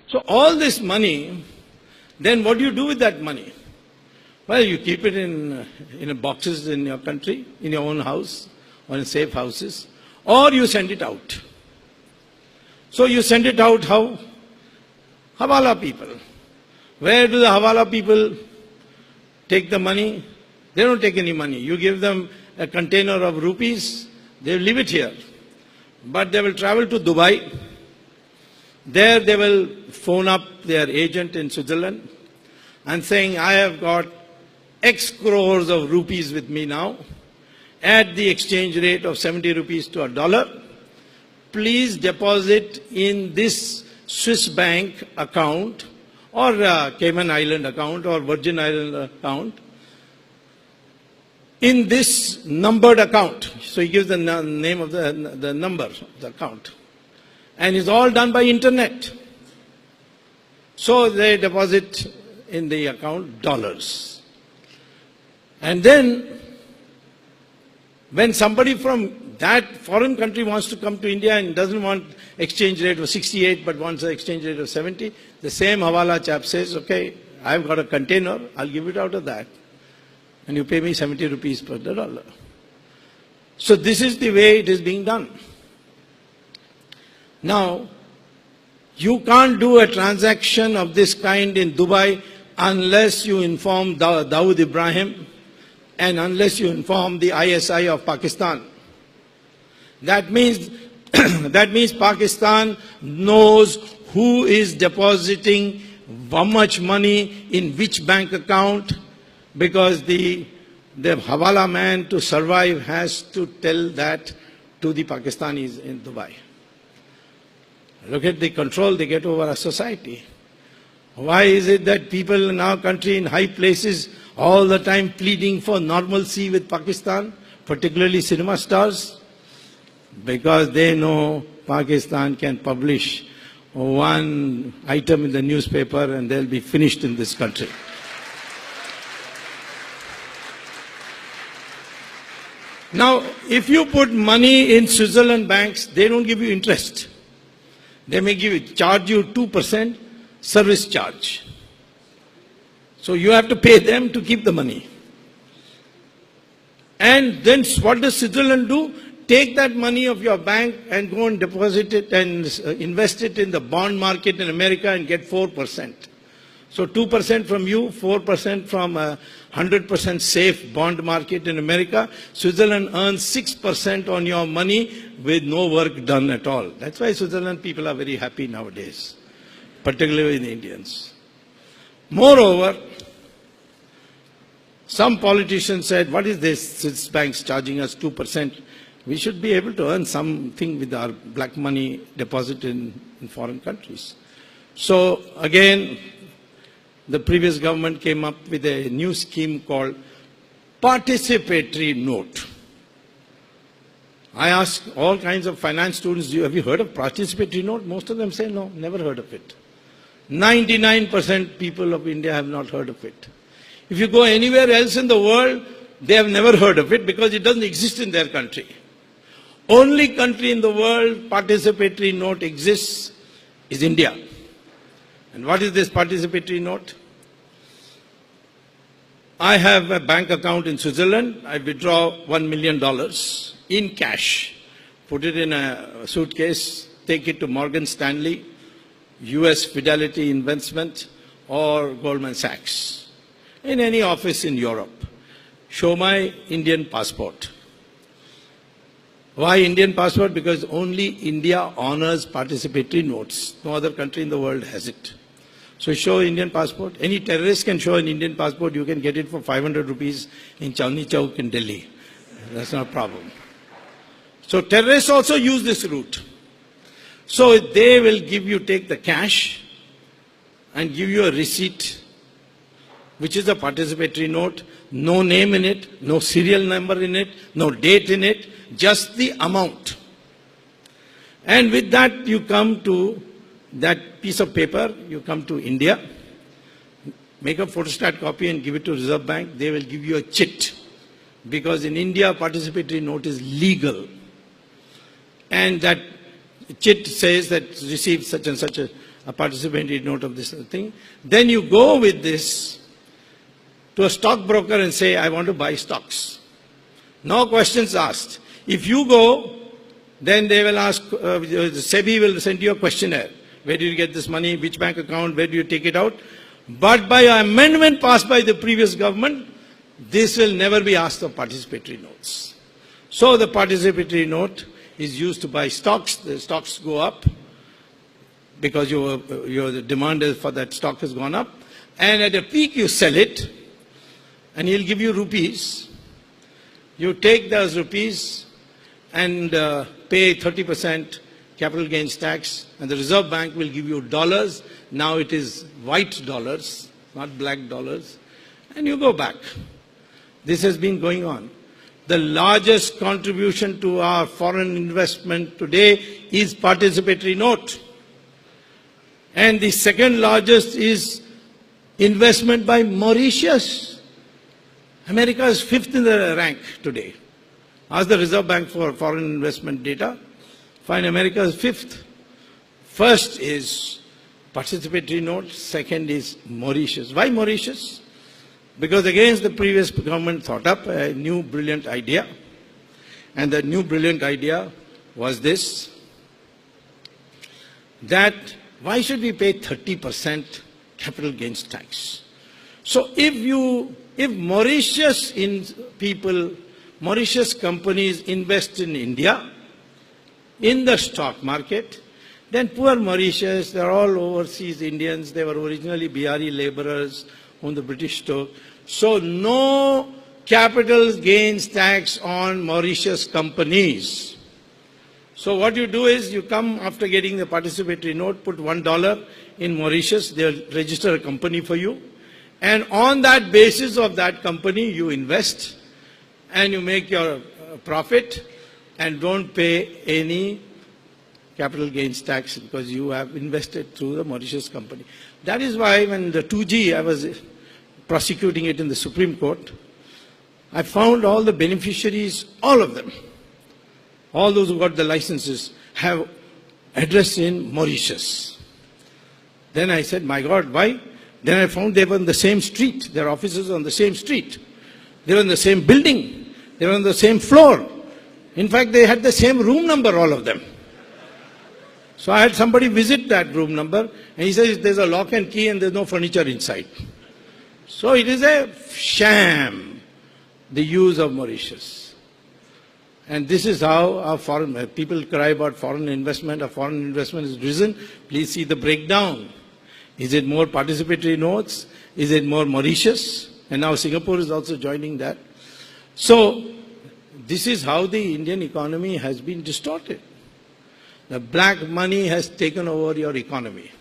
So all this money, then what do you do with that money? Well, you keep it in boxes in your country, in your own house, or in safe houses, or you send it out. So you send it out how? Hawala people. Where do the Hawala people take the money? They don't take any money. You give them a container of rupees, they leave it here. But they will travel to Dubai. There they will phone up their agent in Switzerland and saying, I have got X crores of rupees with me now at the exchange rate of 70 rupees to a dollar. Please deposit in this Swiss bank account or Cayman Island account or Virgin Island account in this numbered account. So he gives the name of the number of the account. And it's all done by internet. So they deposit in the account dollars. And then when somebody from that foreign country wants to come to India and doesn't want exchange rate of 68 but wants an exchange rate of 70, the same Hawala chap says, okay, I've got a container, I'll give it out of that. And you pay me 70 rupees per dollar. So this is the way it is being done. Now, you can't do a transaction of this kind in Dubai unless you inform Dawood Ibrahim and unless you inform the ISI of Pakistan. That means Pakistan knows who is depositing how much money in which bank account, because the Hawala man to survive has to tell that to the Pakistanis in Dubai. Look at the control they get over our society. Why is it that people in our country in high places all the time pleading for normalcy with Pakistan, particularly cinema stars? Because they know Pakistan can publish one item in the newspaper and they'll be finished in this country. Now, if you put money in Switzerland banks, they don't give you interest. They may charge you 2% service charge. So you have to pay them to keep the money. And then what does Switzerland do? Take that money of your bank and go and deposit it and invest it in the bond market in America and get 4%. So 2% from you, 4% from a 100% safe bond market in America. Switzerland earns 6% on your money with no work done at all. That's why Switzerland people are very happy nowadays, particularly the Indians. Moreover, some politicians said, what is this Swiss banks charging us 2%? We should be able to earn something with our black money deposited in foreign countries. So again, the previous government came up with a new scheme called participatory note. I asked all kinds of finance students, have you heard of participatory note? Most of them say no, never heard of it. 99% people of India have not heard of it. If you go anywhere else in the world, they have never heard of it because it doesn't exist in their country. Only country in the world participatory note exists is India. And what is this participatory note? I have a bank account in Switzerland. I withdraw $1 million in cash, put it in a suitcase, take it to Morgan Stanley, US Fidelity Investment, or Goldman Sachs, in any office in Europe. Show my Indian passport. Why Indian passport? Because only India honors participatory notes. No other country in the world has it. So show Indian passport. Any terrorist can show an Indian passport. You can get it for 500 rupees in Chandni Chowk in Delhi. That's not a problem. So terrorists also use this route. So they will take the cash and give you a receipt, which is a participatory note, no name in it, no serial number in it, no date in it, just the amount. And with that you come to that piece of paper, you come to India, make a photostat copy and give it to Reserve Bank. They will give you a chit. Because in India, participatory note is legal. And that chit says that received such and such a participatory note of this thing. Then you go with this to a stockbroker and say, I want to buy stocks. No questions asked. If you go, then they will ask, SEBI will send you a questionnaire. Where did you get this money? Which bank account? Where do you take it out? But by an amendment passed by the previous government, this will never be asked of participatory notes. So the participatory note is used to buy stocks. The stocks go up because your demand for that stock has gone up. And at a peak you sell it and he'll give you rupees. You take those rupees and pay 30% capital gains tax, and the Reserve Bank will give you dollars. Now it is white dollars, not black dollars, and you go back. This has been going on. The largest contribution to our foreign investment today is participatory note. And the second largest is investment by Mauritius. America is 5th in the rank today. Ask the Reserve Bank for foreign investment data. Find America is 5th. First is participatory note. Second is Mauritius. Why Mauritius? Because against the previous government thought up a new brilliant idea. And the new brilliant idea was this, that why should we pay 30% capital gains tax? So if Mauritius Mauritius companies invest in India, in the stock market, then poor Mauritius, they're all overseas Indians, they were originally Bihari laborers whom the British took. So no capital gains tax on Mauritius companies. So what you do is you come after getting the participatory note, put $1 in Mauritius, they'll register a company for you. And on that basis of that company, you invest and you make your profit and don't pay any capital gains tax because you have invested through the Mauritius company. That is why when the 2G, I was prosecuting it in the Supreme Court, I found all the beneficiaries, all of them, all those who got the licenses, have address in Mauritius. Then I said, my God, why? Then I found they were on the same street. Their offices on the same street. They were in the same building. They were on the same floor. In fact, they had the same room number, all of them. So I had somebody visit that room number, and he says there's a lock and key and there's no furniture inside. So it is a sham, the use of Mauritius. And this is how our foreign, people cry about foreign investment. Our foreign investment has risen. Please see the breakdown. Is it more participatory notes? Is it more Mauritius? And now Singapore is also joining that. So this is how the Indian economy has been distorted. The black money has taken over your economy.